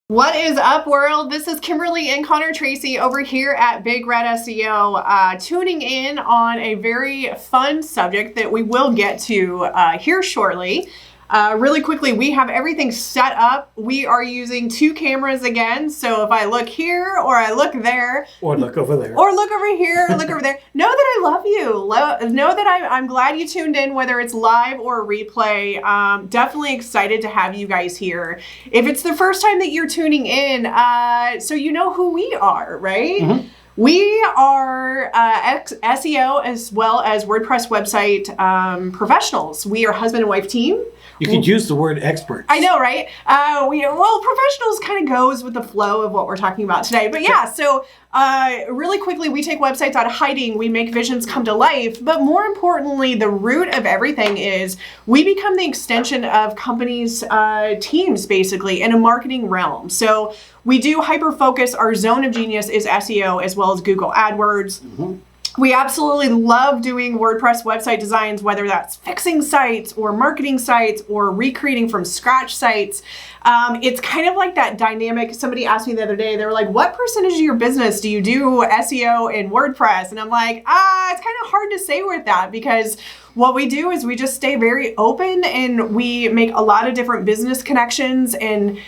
What is up, world? This is Kimberly and Connor Tracy over here at Big Red SEO, tuning in on a very fun subject that we will get to here shortly. Really quickly, we have everything set up. We are using 2 cameras again. So if I look here or I look there. Or look over there. Or look over here or look over there. Know that I love you. Know that I'm glad you tuned in, whether it's live or replay. Definitely excited to have you guys here. If it's the first time that you're tuning in, so you know who we are, right? Mm-hmm. We are SEO as well as WordPress website professionals. We are husband and wife team. You could use the word experts. I know, right? Well, professionals kind of goes with the flow of what we're talking about today. But yeah, so really quickly, we take websites out of hiding. We make visions come to life. But more importantly, the root of everything is we become the extension of companies' teams, basically, in a marketing realm. So we do hyper-focus. Our zone of genius is SEO as well as Google AdWords. Mm-hmm. We absolutely love doing WordPress website designs, whether that's fixing sites or marketing sites or recreating from scratch sites. It's kind of like that dynamic. Somebody asked me the other day, they were like, what percentage of your business do you do SEO in WordPress? And I'm like, it's kind of hard to say with that because what we do is we just stay very open and we make a lot of different business connections and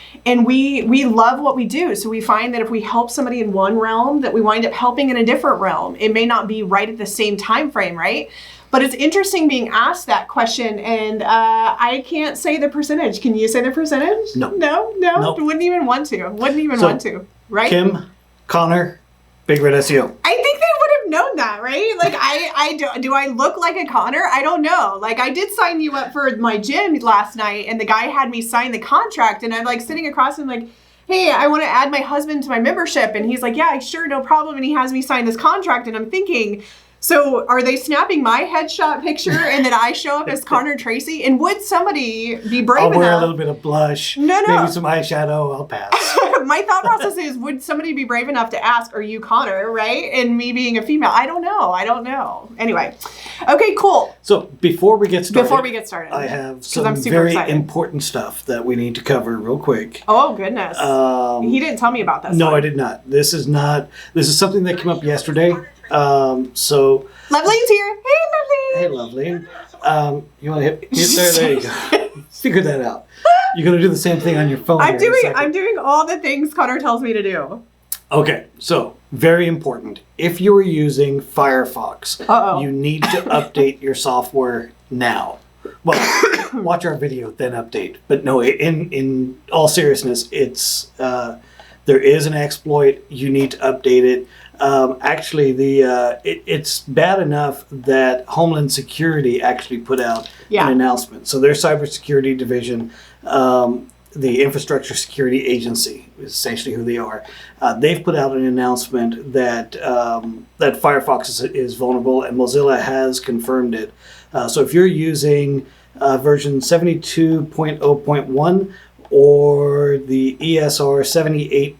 we love what we do. So we find that if we help somebody in one realm, that we wind up helping in a different realm. It may not be right at the same time frame, right? But it's interesting being asked that question, and I can't say the percentage. Can you say the percentage? No. No? Nope. Wouldn't even want to. Right? Kim, Connor, Big Red SEO. I think they would have known that, right? Like, do I look like a Connor? I don't know. Like, I did sign you up for my gym last night, and the guy had me sign the contract, and I'm like sitting across him like, hey, I want to add my husband to my membership. And he's like, yeah, sure, no problem. And he has me sign this contract, and I'm thinking, so are they snapping my headshot picture and then I show up as Connor Tracy? And would somebody be brave enough? I'll wear a little bit of blush. No. Maybe some eyeshadow. I'll pass. My thought process is, would somebody be brave enough to ask, are you Connor, right? And me being a female. I don't know. Anyway. Okay, cool. So before we get started. I have some very important stuff that we need to cover real quick. Oh, goodness. He didn't tell me about this. No, I did not. This is something that came up yesterday. So Lovely's here. Hey, Lovely. You want to hit there? There you go. Figure that out. You're going to do the same thing on your phone. I'm doing all the things Connor tells me to do. Okay, so very important. If you are using Firefox, you need to update your software now. Well, watch our video, then update. But no, in all seriousness, it's there is an exploit. You need to update it. Actually, it's bad enough that Homeland Security actually put out an announcement. So their cybersecurity division, the Infrastructure Security Agency, is essentially who they are. They've put out an announcement that that Firefox is vulnerable, and Mozilla has confirmed it. So if you're using version 72.0.1 or the ESR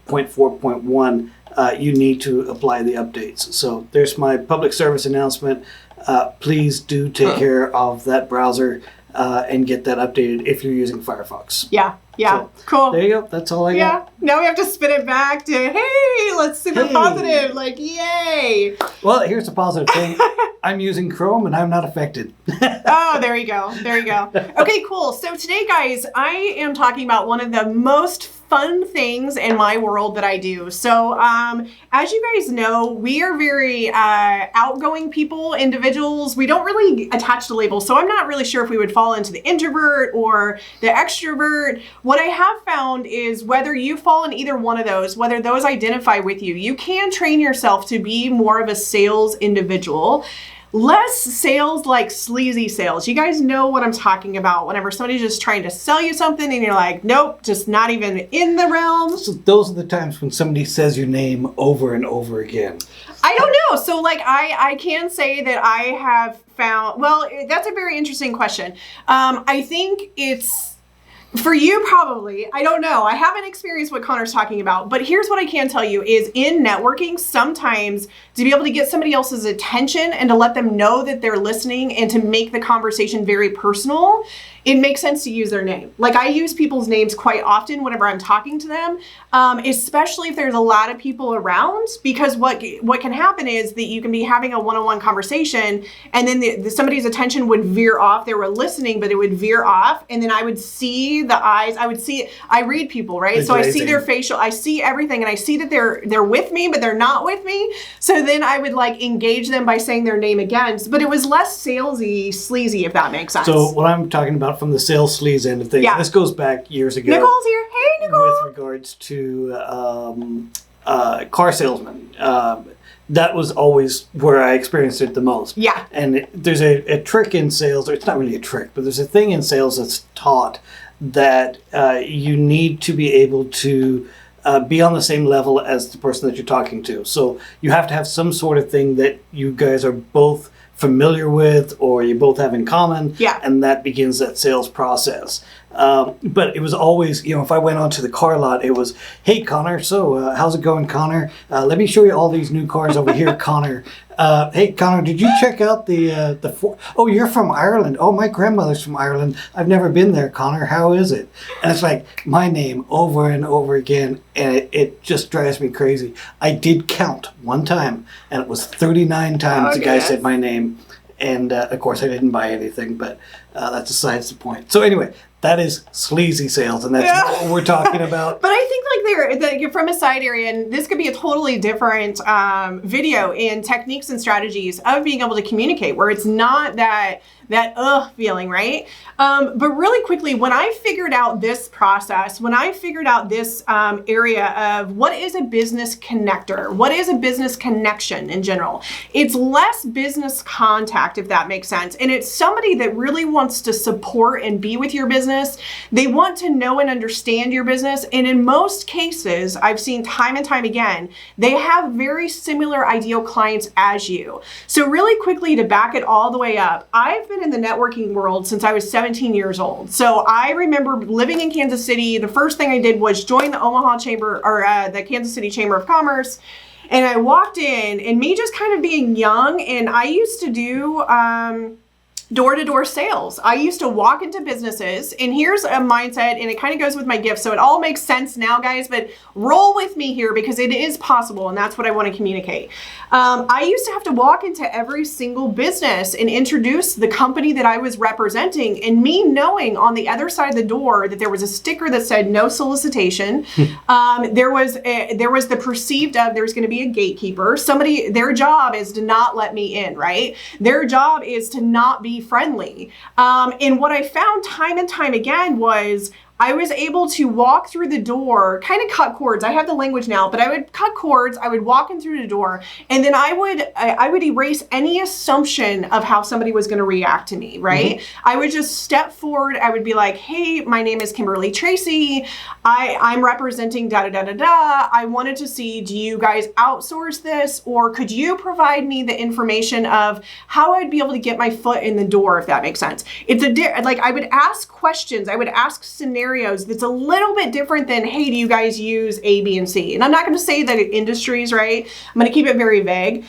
78.4.1, you need to apply the updates. So there's my public service announcement. Please do take care of that browser and get that updated if you're using Firefox. Yeah, so, cool. There you go. That's all I got. Now we have to spin it back to, hey, let's super positive. Like, yay. Well, here's the positive thing. I'm using Chrome and I'm not affected. Oh, there you go. Okay, cool. So today, guys, I am talking about one of the most fun things in my world that I do. So as you guys know, we are very outgoing people, individuals. We don't really attach to labels. So I'm not really sure if we would fall into the introvert or the extrovert. What I have found is whether you fall in either one of those, whether those identify with you, you can train yourself to be more of a sales individual. Less sales like sleazy sales. You guys know what I'm talking about. Whenever somebody's just trying to sell you something and you're like, nope, just not even in the realm. So those are the times when somebody says your name over and over again. I don't know. So like I can say that I have found, well, that's a very interesting question. I think it's, For you, probably. I don't know. I haven't experienced what Connor's talking about, but here's what I can tell you is in networking, sometimes to be able to get somebody else's attention and to let them know that they're listening and to make the conversation very personal, it makes sense to use their name. Like I use people's names quite often whenever I'm talking to them, especially if there's a lot of people around, because what can happen is that you can be having a one-on-one conversation and then somebody's attention would veer off. They were listening, but it would veer off. And then I would see the eyes. I read people, right? So I see their facial, I see everything, and I see that they're with me, but they're not with me. So then I would like engage them by saying their name again. But it was less salesy, sleazy, if that makes sense. So what I'm talking about from the sales sleaze end of things, this goes back years ago. Nicole's here. Hey, Nicole. With regards to car salesmen. That was always where I experienced it the most. Yeah. And there's a trick in sales, or it's not really a trick, but there's a thing in sales that's taught that you need to be able to be on the same level as the person that you're talking to. So you have to have some sort of thing that you guys are both familiar with or you both have in common. Yeah. And that begins that sales process. But it was always, if I went onto the car lot, it was, hey, Conor, so how's it going, Conor? Let me show you all these new cars over here, Conor. Hey, Conor, did you check out the Ford? Oh, you're from Ireland. Oh, my grandmother's from Ireland. I've never been there, Conor. How is it? And it's like my name over and over again, and it just drives me crazy. I did count one time, and it was 39 times the guy said my name. And, of course, I didn't buy anything, but that's besides the point. So anyway, that is sleazy sales, and that's not what we're talking about. But I think like from a side area, and this could be a totally different video in techniques and strategies of being able to communicate, where it's not that feeling, right? But really quickly, when I figured out this process, when I figured out this area of what is a business connector, what is a business connection in general, it's less business contact, if that makes sense. And it's somebody that really wants to support and be with your business. They want to know and understand your business. And in most cases, I've seen time and time again, they have very similar ideal clients as you. So really quickly, to back it all the way up, I've been in the networking world since I was 17 years old. So I remember living in Kansas City. The first thing I did was join the Omaha Chamber, or the Kansas City Chamber of Commerce. And I walked in, and me just kind of being young, and I used to do door-to-door sales. I used to walk into businesses, and here's a mindset, and it kind of goes with my gift, so it all makes sense now, guys, but roll with me here because it is possible, and that's what I want to communicate. I used to have to walk into every single business and introduce the company that I was representing, and me knowing on the other side of the door that there was a sticker that said no solicitation. There was the perceived of there's going to be a gatekeeper. Somebody, their job is to not let me in, right? Their job is to not be friendly. And what I found time and time again was I was able to walk through the door, kind of cut cords. I have the language now, but I would cut cords. I would walk in through the door, and then I would erase any assumption of how somebody was going to react to me, right? Mm-hmm. I would just step forward. I would be like, hey, my name is Kimberly Tracy. I'm representing da-da-da-da-da. I wanted to see, do you guys outsource this, or could you provide me the information of how I'd be able to get my foot in the door, if that makes sense? It's like I would ask questions. I would ask scenarios that's a little bit different than, hey, do you guys use A, B, and C? And I'm not going to say that industries, right? I'm going to keep it very vague.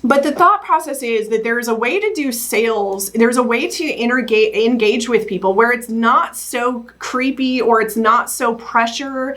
But the thought process is that there's a way to do sales. There's a way to engage with people where it's not so creepy or it's not so pressure.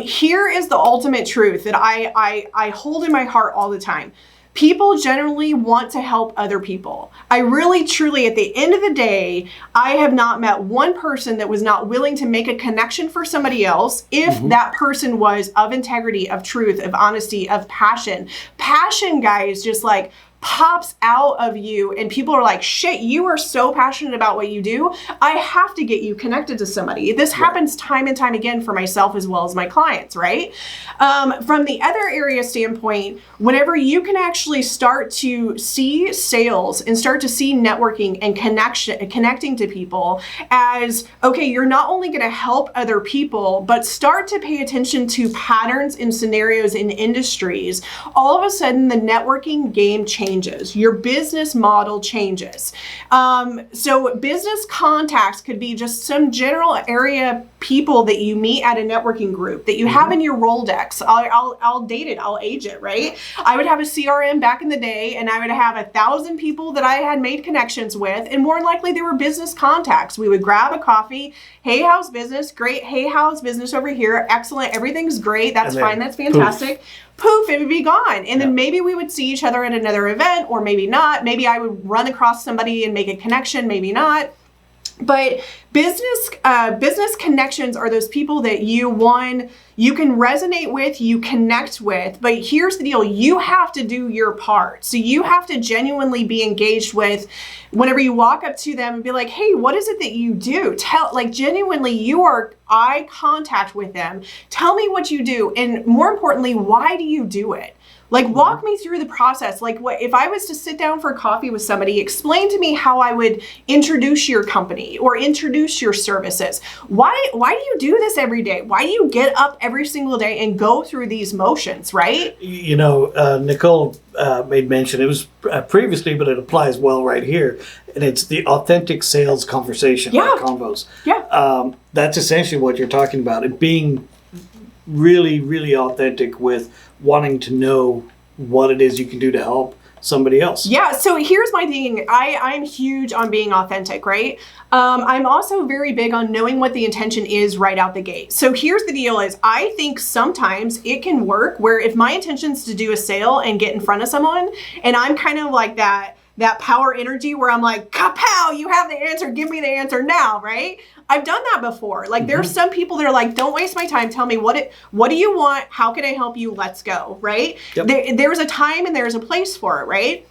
Here is the ultimate truth that I hold in my heart all the time. People generally want to help other people. I really, truly, at the end of the day, I have not met one person that was not willing to make a connection for somebody else if that person was of integrity, of truth, of honesty, of passion. Passion, guys, just like pops out of you, and people are like, shit, you are so passionate about what you do. I have to get you connected to somebody. This happens time and time again for myself as well as my clients, right? From the other area standpoint, whenever you can actually start to see sales and start to see networking and connecting to people as, okay, you're not only going to help other people, but start to pay attention to patterns and scenarios in industries, all of a sudden the networking game changes. changes. Your business model changes. So business contacts could be just some general area people that you meet at a networking group that you have in your Rolodex. I'll date it. I'll age it, right? I would have a CRM back in the day, and I would have 1,000 people that I had made connections with, and more than likely they were business contacts. We would grab a coffee. Hey, how's business? Great. Hey, how's business over here? Excellent. Everything's great. That's fine. That's fantastic. Poof, it would be gone. And then maybe we would see each other at another event, or maybe not. Maybe I would run across somebody and make a connection, maybe not. But business connections are those people that you can resonate with, you connect with. But here's the deal: you have to do your part. So you have to genuinely be engaged with. Whenever you walk up to them and be like, "Hey, what is it that you do?" Genuinely, you are eye contact with them. Tell me what you do, and more importantly, why do you do it? Like, walk me through the process. Like, what if I was to sit down for coffee with somebody, explain to me how I would introduce your company or introduce your services. Why do you do this every day? Why do you get up every single day and go through these motions, right? You know, Nicole made mention, it was previously, but it applies well right here. And it's the authentic sales conversation, like convos. Yeah. That's essentially what you're talking about. It being really, really authentic with wanting to know what it is you can do to help somebody else. Yeah, so here's my thing. I'm huge on being authentic, right? I'm also very big on knowing what the intention is right out the gate. So here's the deal is I think sometimes it can work where if my intention is to do a sale and get in front of someone, and I'm kind of like that power energy where I'm like, kapow, you have the answer, give me the answer now, right? I've done that before. Like there's some people that are like, don't waste my time. Tell me what do you want? How can I help you? Let's go, right? Yep. There's a time and there's a place for it, right?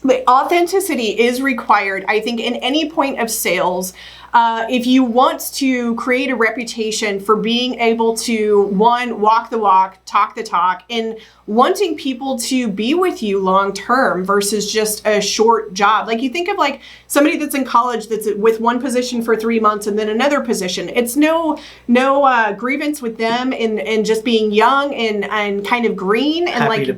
But authenticity is required, I think, in any point of sales. If you want to create a reputation for being able to, one, walk the walk, talk the talk, and wanting people to be with you long term versus just a short job. Like you think of like somebody that's in college that's with one position for 3 months and then another position. It's no grievance with them and just being young and kind of green and happy like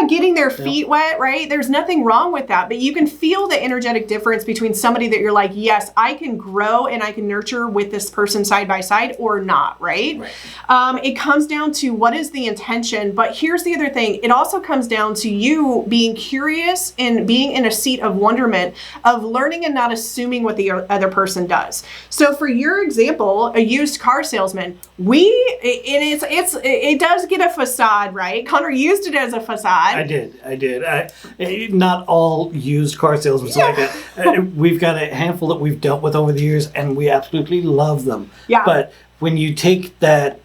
getting their feet wet, right? There's nothing wrong with that, but you can feel the energetic difference between somebody that you're like, yes, I can grow and I can nurture with this person side by side or not, right? It comes down to what is the intention, but here's the other thing. It also comes down to you being curious and being in a seat of wonderment of learning and not assuming what the other person does. So for your example, a used car salesman, it does get a facade, right? Conor used it as a facade. I did. Not all used car salesmen like that. We've got a handful that we've dealt with over the years, and we absolutely love them. Yeah. But when you take that,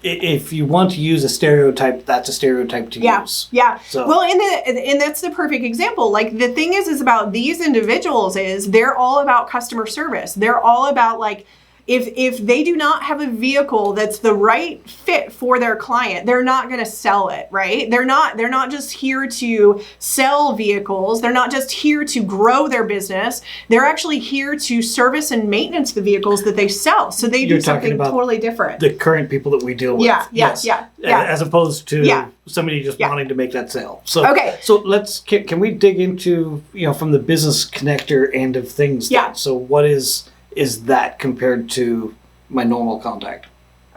if you want to use a stereotype, that's a stereotype to use. Yeah. So. Well, and that's the perfect example. Like the thing is about these individuals is they're all about customer service. They're all about like, if they do not have a vehicle that's the right fit for their client, they're not going to sell it, right? They're not just here to sell vehicles. They're not just here to grow their business. They're actually here to service and maintenance the vehicles that they sell. So they do something totally different. The current people that we deal with. Yeah. As opposed to somebody just wanting to make that sale. So So can we dig into, from the business connector end of things? Then? So what is that compared to my normal contact?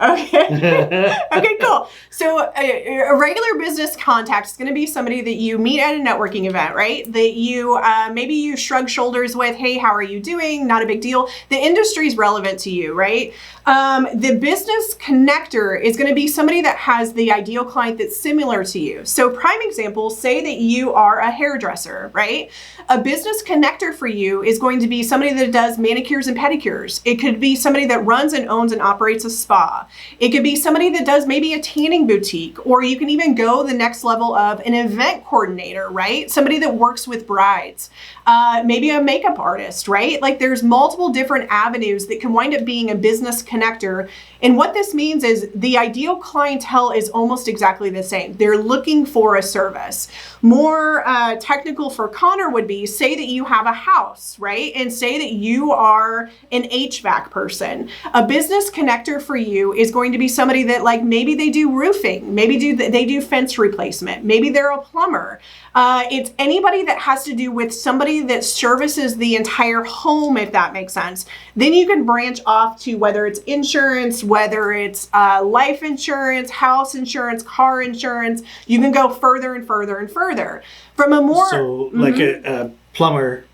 Okay. Okay, cool. So a regular business contact is going to be somebody that you meet at a networking event, right? That you maybe you shrug shoulders with, hey, how are you doing? Not a big deal. The industry is relevant to you, right? The business connector is going to be somebody that has the ideal client that's similar to you. So prime example, say that you are a hairdresser, right? A business connector for you is going to be somebody that does manicures and pedicures. It could be somebody that runs and owns and operates a spa. It could be somebody that does maybe a tanning boutique, or you can even go the next level of an event coordinator, right? Somebody that works with brides, maybe a makeup artist, right? Like there's multiple different avenues that can wind up being a business connector. And what this means is the ideal clientele is almost exactly the same. They're looking for a service. More technical for Conor would be, say that you have a house, right? And say that you are an HVAC person. A business connector for you is going to be somebody that like maybe they do roofing, maybe they do fence replacement, maybe they're a plumber. It's anybody that has to do with somebody that services the entire home, if that makes sense. Then you can branch off to whether it's insurance, whether it's life insurance, house insurance, car insurance. You can go further and further and further. From a more... So like a plumber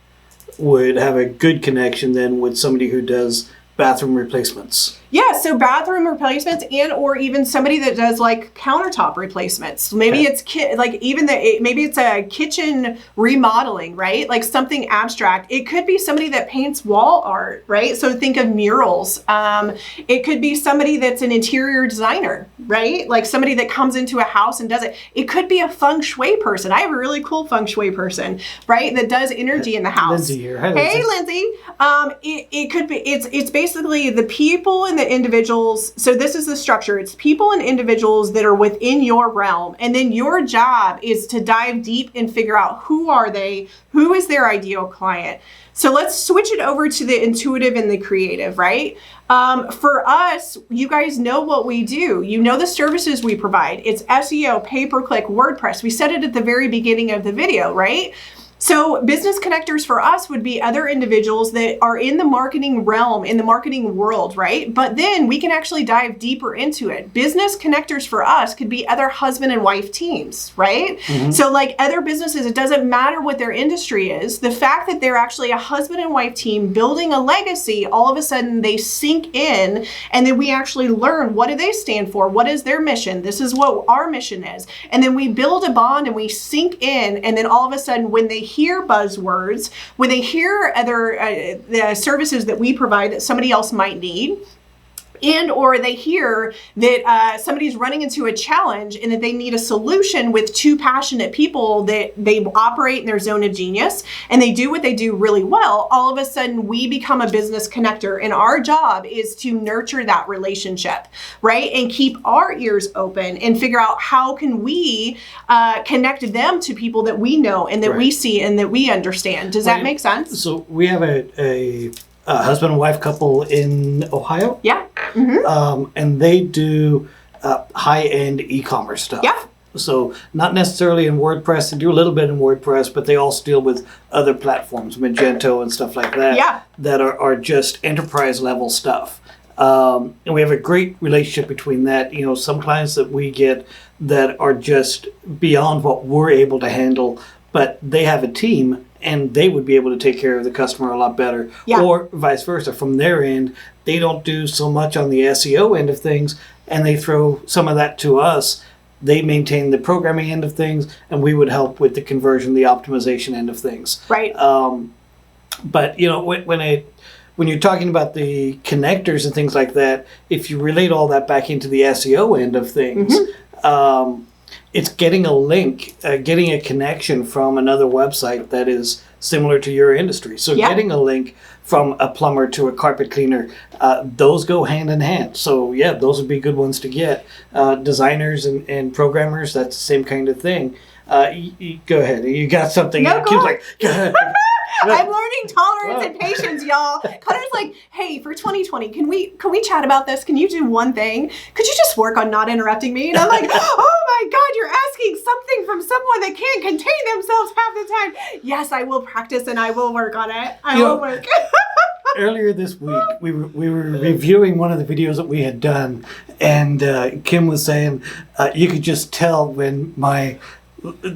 would have a good connection then with somebody who does bathroom replacements. Yeah, so bathroom replacements and or even somebody that does like countertop replacements. Maybe it's maybe it's a kitchen remodeling, right? Like something abstract. It could be somebody that paints wall art, right? So think of murals. It could be somebody that's an interior designer, right? Like somebody that comes into a house and does it. It could be a feng shui person. I have a really cool feng shui person, right? That does energy in the house. Lindsay here. Hi, Lindsay. Hey, Lindsay. It could be, it's basically the people and the individuals. So this is the structure. It's people and individuals that are within your realm. And then your job is to dive deep and figure out who are they, who is their ideal client. So let's switch it over to the intuitive and the creative, right? For us, you guys know what we do. You know the services we provide. It's SEO, pay-per-click, WordPress. We said it at the very beginning of the video, right? So business connectors for us would be other individuals that are in the marketing realm, in the marketing world, right? But then we can actually dive deeper into it. Business connectors for us could be other husband and wife teams, right? Mm-hmm. So like other businesses, it doesn't matter what their industry is. The fact that they're actually a husband and wife team building a legacy, all of a sudden they sink in, and then we actually learn, what do they stand for? What is their mission? This is what our mission is. And then we build a bond and we sink in, and then all of a sudden when they hear buzzwords, when they hear other the services that we provide that somebody else might need, and or they hear that somebody's running into a challenge and that they need a solution with two passionate people that they operate in their zone of genius and they do what they do really well, all of a sudden we become a business connector, and our job is to nurture that relationship, right? And keep our ears open and figure out how can we connect them to people that we know and that we see and that we understand. Does that make sense? So we have a husband and wife couple in Ohio. Yeah. Mm-hmm. And they do high-end e-commerce stuff. Yeah. So not necessarily in WordPress. They do a little bit in WordPress, but they also deal with other platforms, Magento and stuff like that. Yeah. That are just enterprise level stuff. And we have a great relationship between that. You know, some clients that we get that are just beyond what we're able to handle, but they have a team and they would be able to take care of the customer a lot better. Yeah. Or vice versa. From their end, they don't do so much on the SEO end of things, and they throw some of that to us. They maintain the programming end of things, and we would help with the conversion, the optimization end of things. Right. But, you know, when you're talking about the connectors and things like that, if you relate all that back into the SEO end of things, it's getting a link, getting a connection from another website that is similar to your industry. So getting a link from a plumber to a carpet cleaner, those go hand in hand. So yeah, those would be good ones to get. Designers and programmers, that's the same kind of thing. Go ahead. You got something. No, go on. Go ahead. I'm learning tolerance and patience, y'all. Connor's like, hey, for 2020, can we chat about this? Can you do one thing? Could you just work on not interrupting me? And I'm like, oh my God, you're asking something from someone that can't contain themselves half the time. Yes, I will practice and I will work on it. I will work. Earlier this week, we were reviewing one of the videos that we had done, and Kim was saying you could just tell when my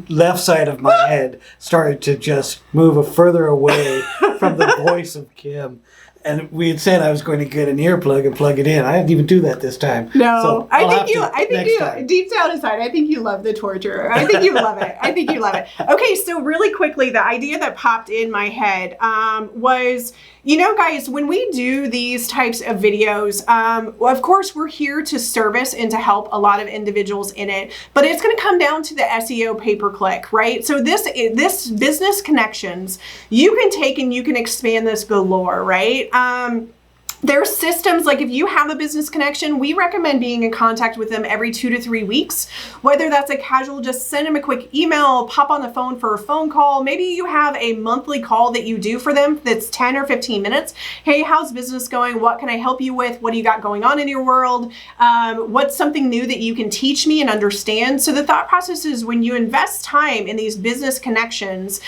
left side of my head started to just move further away from the voice of Kim. And we had said I was going to get an earplug and plug it in. I didn't even do that this time. No, so I think you, deep down inside, I think you love the torture. I think you love it. I think you love it. Okay, so really quickly, the idea that popped in my head was, you know, guys, when we do these types of videos, of course, we're here to service and to help a lot of individuals in it, but it's going to come down to the SEO pay-per-click, right? So this business connections, you can take and you can expand this galore, right? There's systems, like if you have a business connection, we recommend being in contact with them every 2 to 3 weeks, whether that's a casual, just send them a quick email, pop on the phone for a phone call. Maybe you have a monthly call that you do for them that's 10 or 15 minutes. Hey, how's business going? What can I help you with? What do you got going on in your world? What's something new that you can teach me and understand? So the thought process is when you invest time in these business connections,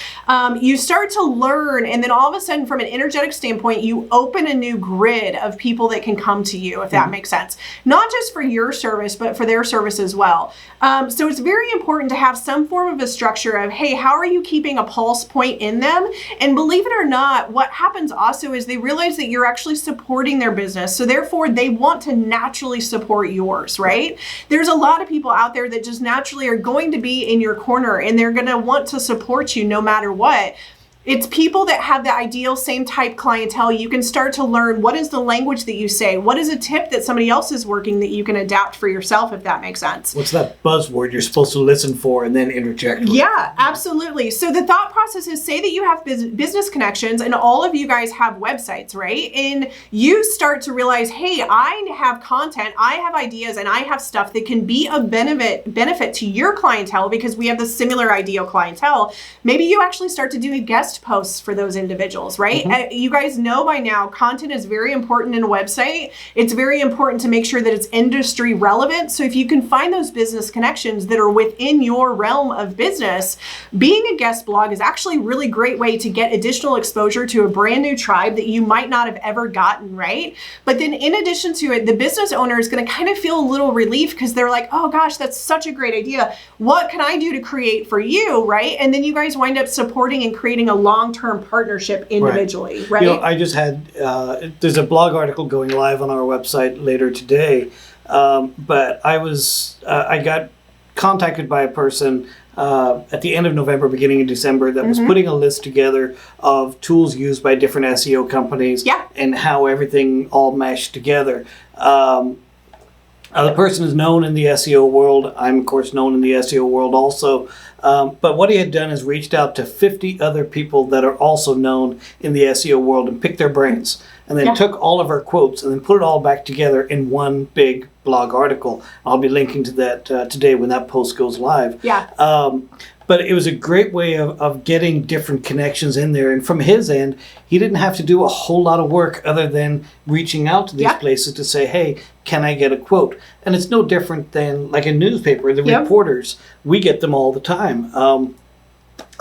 you start to learn, and then all of a sudden from an energetic standpoint, you open a new grid of people that can come to you, if that makes sense. Not just for your service, but for their service as well. So it's very important to have some form of a structure of, hey, how are you keeping a pulse point in them? And believe it or not, what happens also is they realize that you're actually supporting their business. So therefore, they want to naturally support yours, right? There's a lot of people out there that just naturally are going to be in your corner and they're going to want to support you no matter what. It's people that have the ideal same type clientele. You can start to learn what is the language that you say, what is a tip that somebody else is working that you can adapt for yourself, if that makes sense. What's that buzzword you're supposed to listen for and then interject with? Yeah, absolutely. So the thought process is, say that you have business connections and all of you guys have websites, right? And you start to realize, hey, I have content, I have ideas, and I have stuff that can be a benefit to your clientele because we have the similar ideal clientele. Maybe you actually start to do a guest posts for those individuals, right? You guys know by now, content is very important in a website. It's very important to make sure that it's industry relevant. So if you can find those business connections that are within your realm of business, being a guest blog is actually a really great way to get additional exposure to a brand new tribe that you might not have ever gotten, right? But then in addition to it, the business owner is going to kind of feel a little relief because they're like, oh gosh, that's such a great idea. What can I do to create for you, right? And then you guys wind up supporting and creating a long-term partnership individually, right? You know, I just had, there's a blog article going live on our website later today, but I got contacted by a person at the end of November, beginning of December, that was putting a list together of tools used by different SEO companies and how everything all meshed together. The person is known in the SEO world. I'm, of course, known in the SEO world also. But what he had done is reached out to 50 other people that are also known in the SEO world and picked their brains. And then took all of our quotes and then put it all back together in one big blog article. I'll be linking to that today when that post goes live. But it was a great way of getting different connections in there. And from his end, he didn't have to do a whole lot of work other than reaching out to these places to say, hey, can I get a quote? And it's no different than like a newspaper. The reporters, we get them all the time.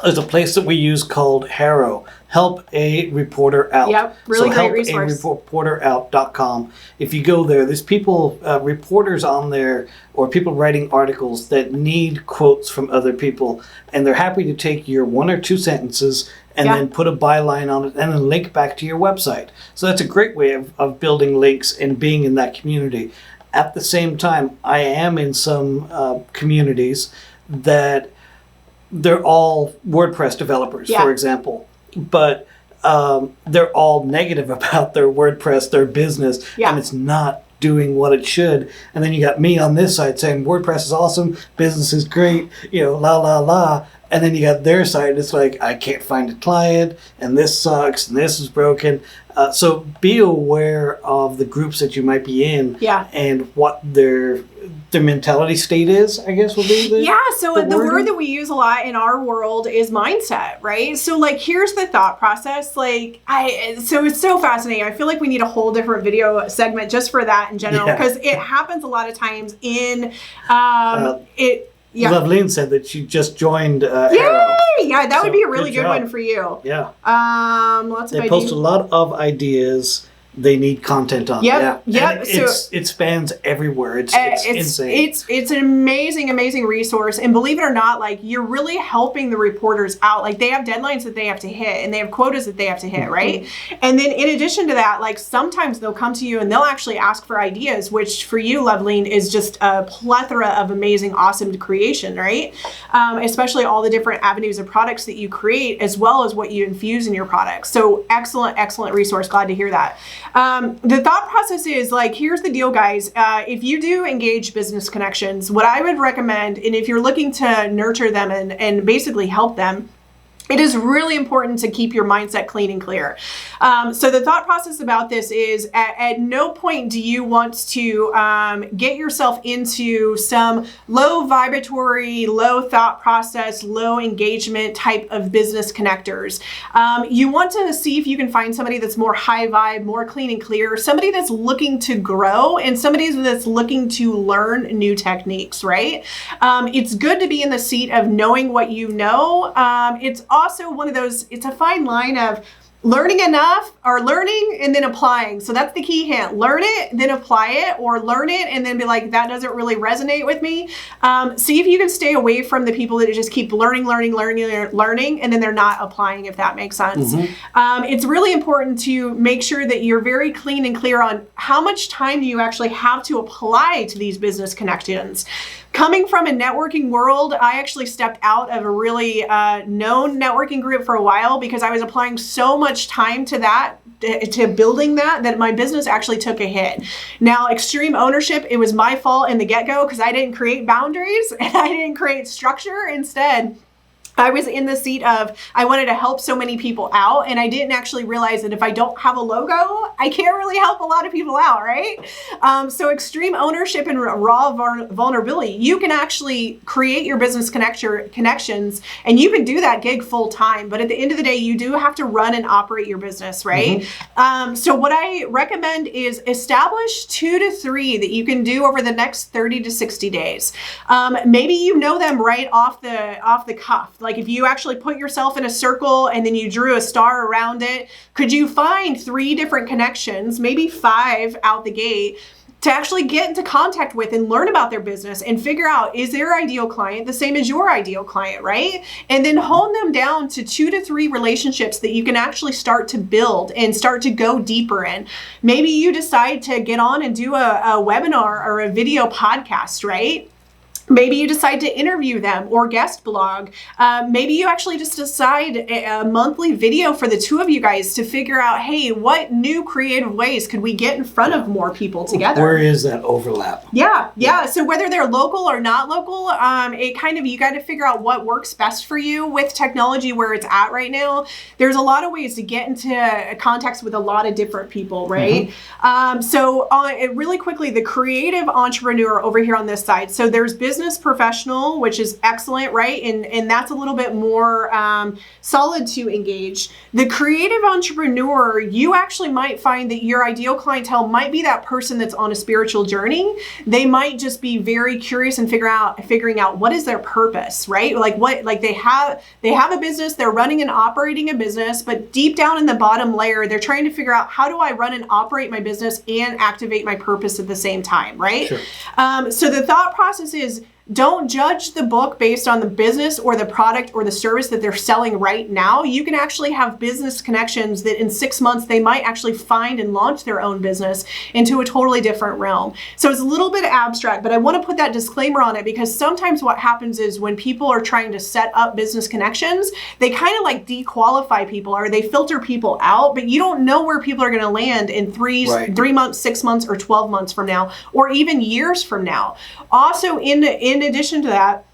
There's a place that we use called HARO, Help a Reporter Out. Really great resource. helpareporterout.com. If you go there, there's people, reporters on there, or people writing articles that need quotes from other people, and they're happy to take your 1 or 2 sentences and then put a byline on it and then link back to your website. So that's a great way of building links and being in that community. At the same time, I am in some communities that they're all WordPress developers, for example, but they're all negative about their WordPress, their business, and it's not doing what it should. And then you got me on this side saying WordPress is awesome, business is great, you know, la la la. And then you got their side, it's like, I can't find a client, and this sucks, and this is broken. So be aware of the groups that you might be in and what their mentality state is, I guess would be the word that we use a lot in our world is mindset, right? So like, here's the thought process. Like, so it's so fascinating. I feel like we need a whole different video segment just for that in general, because it happens a lot of times in Loveline said that she just joined HARO. Yay! Yeah, that would be a really good one for you. Yeah. Lots of They post a lot of ideas. They need content on. It spans everywhere. It's insane. It's an amazing resource, and believe it or not, like, you're really helping the reporters out. Like, they have deadlines that they have to hit, and they have quotas that they have to hit, right? And then in addition to that, like, sometimes they'll come to you and they'll actually ask for ideas, which for you, Loveline, is just a plethora of amazing, awesome creation, right? Especially all the different avenues of products that you create, as well as what you infuse in your products. So excellent resource. Glad to hear that. The thought process is, like, here's the deal, guys. If you do engage business connections, what I would recommend, and if you're looking to nurture them and basically help them, it is really important to keep your mindset clean and clear. So the thought process about this is at no point do you want to get yourself into some low vibratory, low thought process, low engagement type of business connectors. You want to see if you can find somebody that's more high vibe, more clean and clear, somebody that's looking to grow and somebody that's looking to learn new techniques, right? It's good to be in the seat of knowing what you know. It's also one of those, it's a fine line of learning enough or learning and then applying. So that's the key hint. Learn it, then apply it, or learn it and then be like, that doesn't really resonate with me. See if you can stay away from the people that just keep learning, and then they're not applying, if that makes sense. It's really important to make sure that you're very clean and clear on how much time do you actually have to apply to these business connections. Coming from a networking world, I actually stepped out of a really known networking group for a while because I was applying so much time to that, to building that my business actually took a hit. Now, extreme ownership, it was my fault in the get-go because I didn't create boundaries and I didn't create structure. Instead, I was in the seat of, I wanted to help so many people out, and I didn't actually realize that if I don't have a logo, I can't really help a lot of people out, right? So extreme ownership and raw vulnerability, you can actually create your business connections, and you can do that gig full time, but at the end of the day, you do have to run and operate your business, right? So what I recommend is establish 2 to 3 that you can do over the next 30 to 60 days. Maybe you know them right off the cuff. Like if you actually put yourself in a circle and then you drew a star around it, could you find 3 different connections, maybe 5 out the gate, to actually get into contact with and learn about their business and figure out, is their ideal client the same as your ideal client, right? And then hone them down to 2 to 3 relationships that you can actually start to build and start to go deeper in. Maybe you decide to get on and do a webinar or a video podcast, right? Maybe you decide to interview them or guest blog. Maybe you actually just decide a monthly video for the 2 of you guys to figure out, hey, what new creative ways could we get in front of more people together? Where is that overlap? Yeah. So whether they're local or not local, it kind of, you got to figure out what works best for you with technology where it's at right now. There's a lot of ways to get into contacts with a lot of different people, right? So really quickly, the creative entrepreneur over here on this side. So there's business professional, which is excellent, right? And that's a little bit more solid to engage. The creative entrepreneur, you actually might find that your ideal clientele might be that person that's on a spiritual journey. They might just be very curious and figuring out what is their purpose, right? Like they have a business, they're running and operating a business, but deep down in the bottom layer, they're trying to figure out, how do I run and operate my business and activate my purpose at the same time, right? Sure. So the thought process is, don't judge the book based on the business or the product or the service that they're selling right now. You can actually have business connections that in 6 months, they might actually find and launch their own business into a totally different realm. So it's a little bit abstract, but I want to put that disclaimer on it because sometimes what happens is when people are trying to set up business connections, they kind of like dequalify people or they filter people out, but you don't know where people are going to land in 3 months, 6 months, or 12 months from now, or even years from now. Also, in addition to that,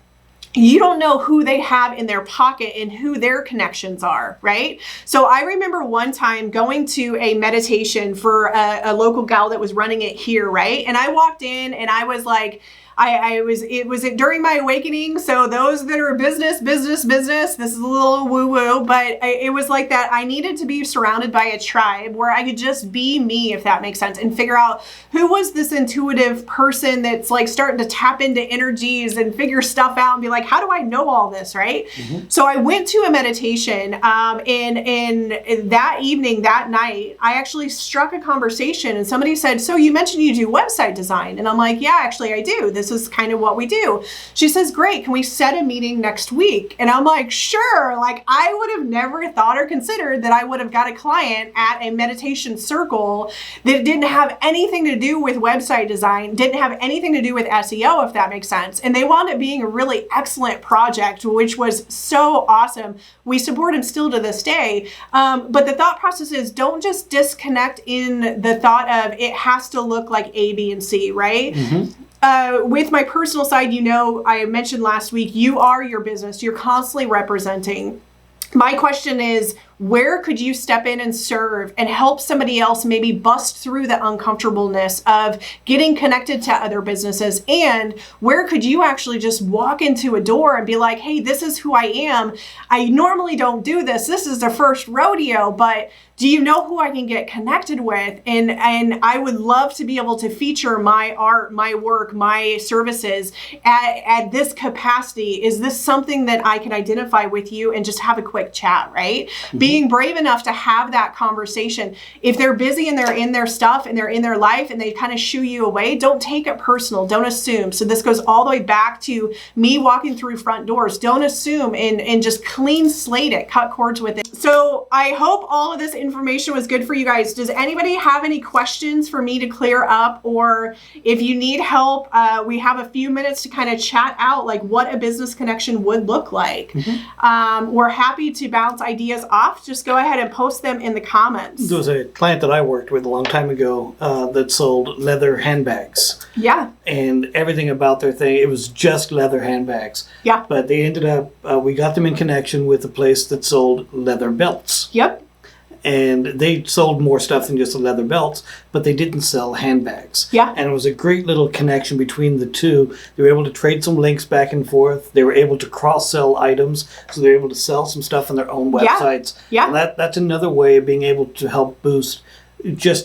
you don't know who they have in their pocket and who their connections are, right? So I remember one time going to a meditation for a local gal that was running it here, right? And I walked in and I was like, it was during my awakening. So those that are business, this is a little woo-woo, but it was like that. I needed to be surrounded by a tribe where I could just be me, if that makes sense, and figure out who was this intuitive person that's like starting to tap into energies and figure stuff out and be like, how do I know all this, right? So I went to a meditation and that evening, that night, I actually struck a conversation and somebody said, so you mentioned you do website design. And I'm like, yeah, actually I do. This is kind of what we do. She says, great, can we set a meeting next week? And I'm like, sure. Like I would have never thought or considered that I would have got a client at a meditation circle that didn't have anything to do with website design, didn't have anything to do with SEO, if that makes sense. And they wound up being a really excellent project, which was so awesome. We support them still to this day. But the thought process is, don't just disconnect in the thought of it has to look like A, B, and C, right? With my personal side, I mentioned last week, you are your business. You're constantly representing. My question is, where could you step in and serve and help somebody else maybe bust through the uncomfortableness of getting connected to other businesses? And where could you actually just walk into a door and be like, hey, this is who I am. I normally don't do this. This is the first rodeo, but do you know who I can get connected with? And I would love to be able to feature my art, my work, my services at this capacity. Is this something that I can identify with you and just have a quick chat, right? Mm-hmm. Being brave enough to have that conversation. If they're busy and they're in their stuff and they're in their life and they kind of shoo you away, don't take it personal. Don't assume. So this goes all the way back to me walking through front doors. Don't assume and just clean slate it, cut cords with it. So I hope all of this information was good for you guys. Does anybody have any questions for me to clear up? Or if you need help, we have a few minutes to kind of chat out like what a business connection would look like. Mm-hmm. We're happy to bounce ideas off. Just go ahead and post them in the comments. There was a client that I worked with a long time ago that sold leather handbags. Yeah. And everything about their thing, it was just leather handbags. Yeah. But they ended up, we got them in connection with a place that sold leather belts. Yep. And they sold more stuff than just the leather belts, but they didn't sell handbags. Yeah. And it was a great little connection between the two. They were able to trade some links back and forth. They were able to cross-sell items, so they were able to sell some stuff on their own websites. Yeah. And that's another way of being able to help boost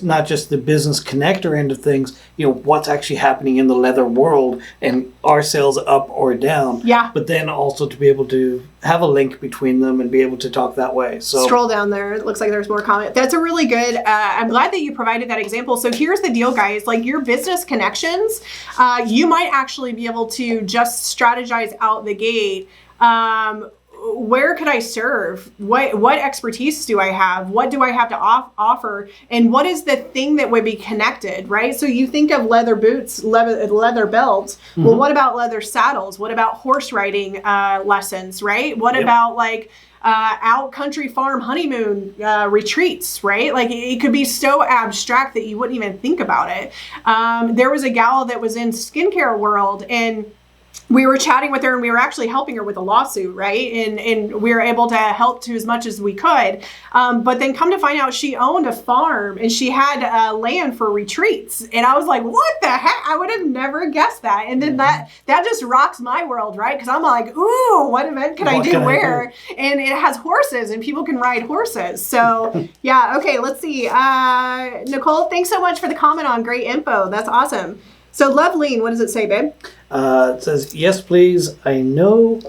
not just the business connector end of things, what's actually happening in the leather world and are sales up or down. Yeah. But then also to be able to have a link between them and be able to talk that way. So scroll down there. It looks like there's more comment. That's a really good, I'm glad that you provided that example. So here's the deal, guys, like your business connections, you might actually be able to just strategize out the gate. Where could I serve? What expertise do I have? What do I have to offer? And what is the thing that would be connected, right? So you think of leather boots, leather belts. Mm-hmm. Well, what about leather saddles? What about horse riding lessons, right? What about like out country farm honeymoon retreats, right? Like it could be so abstract that you wouldn't even think about it. There was a gal that was in skincare world, and we were chatting with her and we were actually helping her with a lawsuit, right? And we were able to help to as much as we could. But then come to find out she owned a farm and she had land for retreats. And I was like, what the heck? I would have never guessed that. And then that just rocks my world, right? Because I'm like, ooh, what event can I do where? And it has horses and people can ride horses. So yeah, okay, let's see. Nicole, thanks so much for the comment on great info. That's awesome. So Loveline, what does it say, babe? It says, yes, please. I know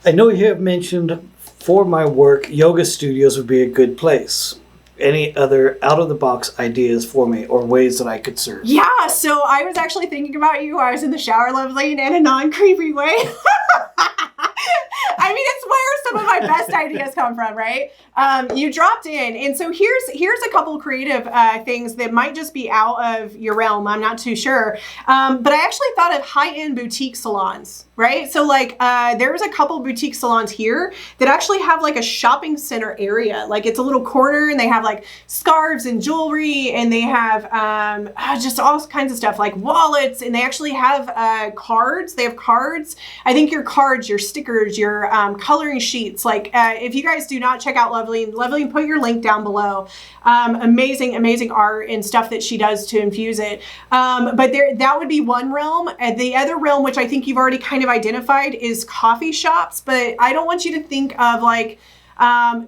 you have mentioned for my work, yoga studios would be a good place. Any other out-of-the-box ideas for me or ways that I could serve? Yeah, so I was actually thinking about you. I was in the shower, Loveline, in a non-creepy way. I mean, it's where some of my best ideas come from, right? You dropped in. And so here's a couple creative things that might just be out of your realm. I'm not too sure. But I actually thought of high-end boutique salons, right? So like there's a couple boutique salons here that actually have like a shopping center area. Like it's a little corner and they have like scarves and jewelry and they have just all kinds of stuff like wallets, and they actually have cards. They have cards. I think your cards, your stickers, your coloring sheets. Like if you guys do not check out Loveline, put your link down below. Amazing art and stuff that she does to infuse it. But that would be one realm. The other realm, which I think you've already kind of identified, is coffee shops. But I don't want you to think of like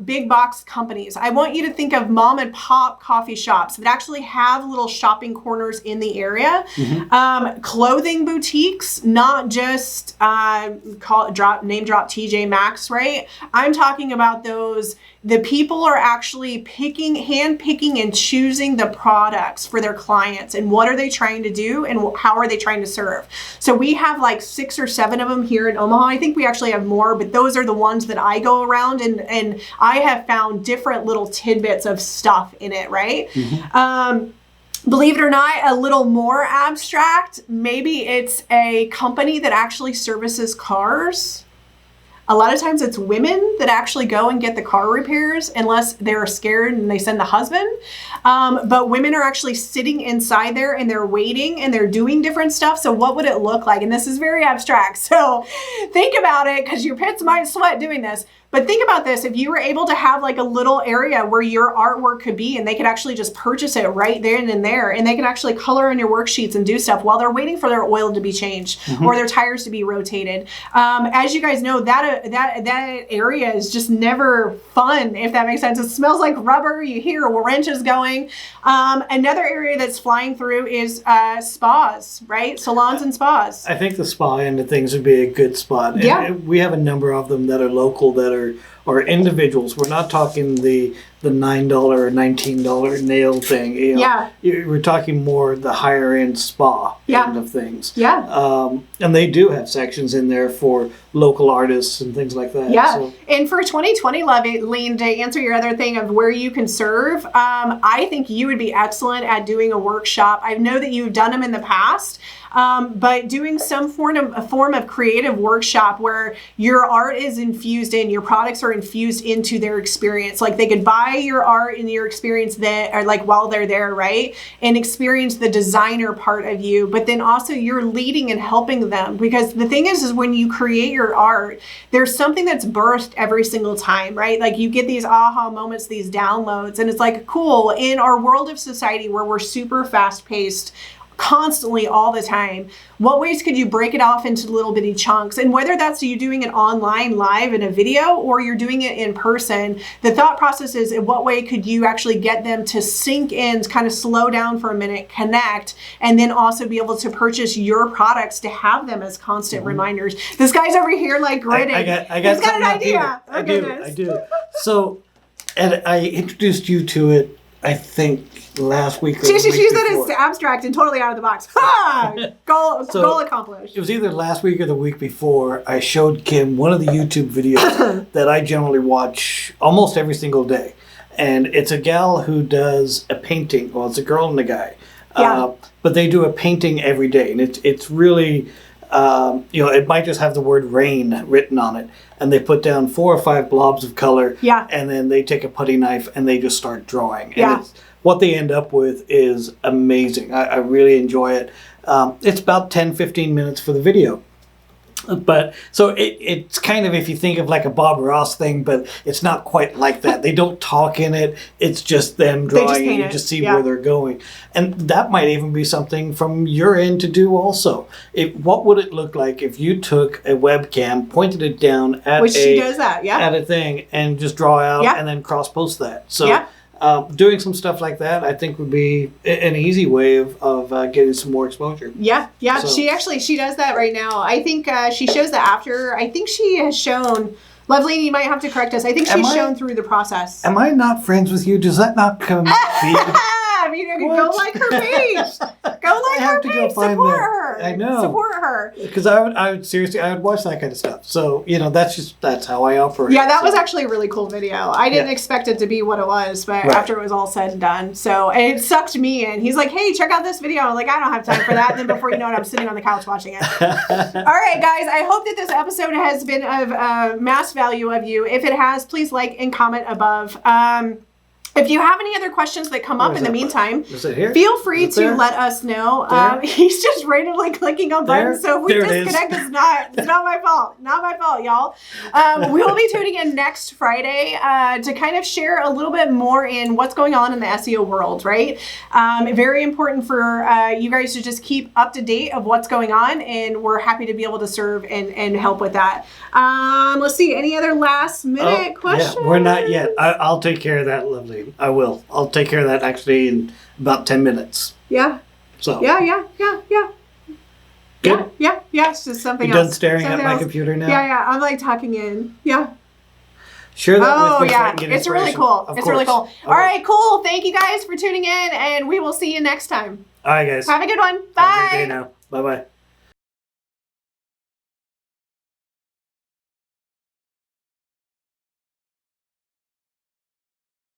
big box companies. I want you to think of mom and pop coffee shops that actually have little shopping corners in the area. Mm-hmm. Clothing boutiques, not just name drop TJ Maxx, right? I'm talking about those. The people are actually hand picking and choosing the products for their clients and what are they trying to do and how are they trying to serve. So we have like 6 or 7 of them here in Omaha. I think we actually have more, but those are the ones that I go around and I have found different little tidbits of stuff in it, right? Mm-hmm. Believe it or not, a little more abstract, maybe it's a company that actually services cars. A lot of times it's women that actually go and get the car repairs unless they're scared and they send the husband. But women are actually sitting inside there and they're waiting and they're doing different stuff. So what would it look like? And this is very abstract. So think about it because your pits might sweat doing this. But think about this. If you were able to have like a little area where your artwork could be, and they could actually just purchase it right then and there, and they can actually color in your worksheets and do stuff while they're waiting for their oil to be changed or their tires to be rotated. As you guys know, that area is just never fun, if that makes sense. It smells like rubber. You hear wrenches going. Another area that's flying through is spas, right? Salons and spas. I think the spa end of things would be a good spot. Yeah. And we have a number of them that are local, that are individuals. We're not talking the $9 or $19 nail thing. You know, Yeah. We're talking more the higher end spa end of things. Yeah. And they do have sections in there for local artists and things like that. Yeah. So, And for 2020, Lean, to answer your other thing of where you can serve, I think you would be excellent at doing a workshop. I know that you've done them in the past. But doing some form of creative workshop where your art is infused in, your products are infused into their experience. Like they could buy your art and your experience there, or like while they're there, right? And experience the designer part of you, but then also you're leading and helping them. Because the thing is when you create your art, there's something that's birthed every single time, right? Like you get these aha moments, these downloads, and it's like, cool, in our world of society where we're super fast paced, constantly all the time, what ways could you break it off into little bitty chunks? And whether that's you doing it online live in a video or you're doing it in person, the thought process is in what way could you actually get them to sink in, kind of slow down for a minute, connect, and then also be able to purchase your products to have them as constant reminders. This guy's over here like grinning. He's got an idea. I do. So, and I introduced you to it, I think, last week or the week She said before. it's abstract and totally out of the box. Ha! Goal accomplished. It was either last week or the week before. I showed Kim one of the YouTube videos that I generally watch almost every single day. And it's a gal who does a painting. Well, it's a girl and a guy. Yeah. But they do a painting every day. And it's really, it might just have the word rain written on it. And they put down 4 or 5 blobs of color. Yeah. And then they take a putty knife and they just start drawing. Yeah. And what they end up with is amazing. I really enjoy it. It's about 10-15 minutes for the video. But so it's kind of, if you think of like a Bob Ross thing, but it's not quite like that. They don't talk in it. It's just them drawing, and you just see where they're going. And that might even be something from your end to do also. What would it look like if you took a webcam, pointed it down at she does that, at a thing, and just draw out and then cross post that. So doing some stuff like that, I think, would be an easy way of getting some more exposure. Yeah. So, she does that right now. I think she shows that after. I think she has shown. Lovely, you might have to correct us. I think she's shown through the process. Am I not friends with you? Does that not come? I mean, go like her page. Go like her page. Support her. I know. Support her. Because I would seriously, I would watch that kind of stuff. So, that's how I operate. Yeah, that was actually a really cool video. I didn't expect it to be what it was, but after it was all said and done. So, and it sucked me in. He's like, hey, check out this video. I'm like, I don't have time for that. And then before you know it, I'm sitting on the couch watching it. All right, guys, I hope that this episode has been of mass value of you. If it has, please like and comment above. If you have any other questions that come up in the meantime, feel free to let us know. He's just randomly clicking on buttons, so if we disconnect, it's not my fault. Not my fault, y'all. We will be tuning in next Friday to kind of share a little bit more in what's going on in the SEO world, right? Very important for you guys to just keep up to date of what's going on, and we're happy to be able to serve and help with that. Let's see, any other last minute questions? Yeah, we're not yet. I'll take care of that, Lovely. I will. I'll take care of that actually in about 10 minutes. Yeah. So. Yeah. Good? Yeah. It's just something else. You're done staring at my computer now? Yeah. I'm like talking in. Yeah. Share that with me. It's really cool. Really cool. All right, cool. Thank you guys for tuning in, and we will see you next time. All right, guys. Have a good one. Bye. Have a great day now. Bye-bye.